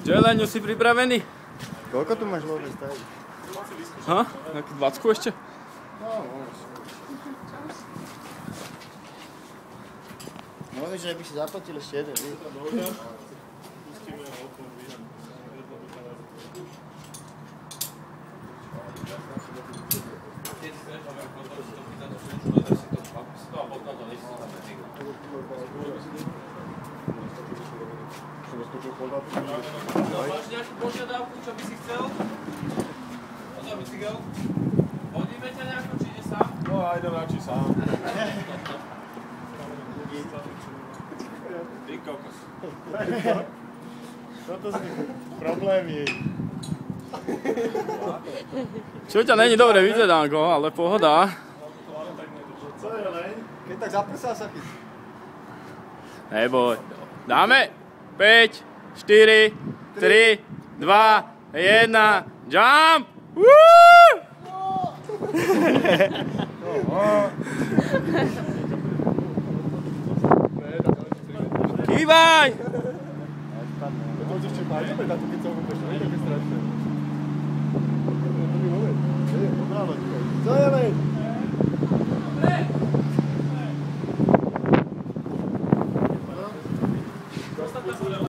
Želeň, už si pripravený? Koľko tu máš vôbec tady? Ha? Nejakú 20 ešte? No, môžeš. Môžeš, že by si zaplatil ešte jeden, víš? Máš nejakú požiadavku, čo by si chcel? Poďme bicykel. Vodíme ťa nejako, či ide sám? No, aj idem radšej sám. Ty kokos. Toto sú problémy. Čo ťa není dobre vidieť, Danko, ale pohoda. Co je leň? Keď tak zaprsal sa chyť. Neboj. Dáme? 5, 4, 3, 2, 1, jump! Woo! Kývaj!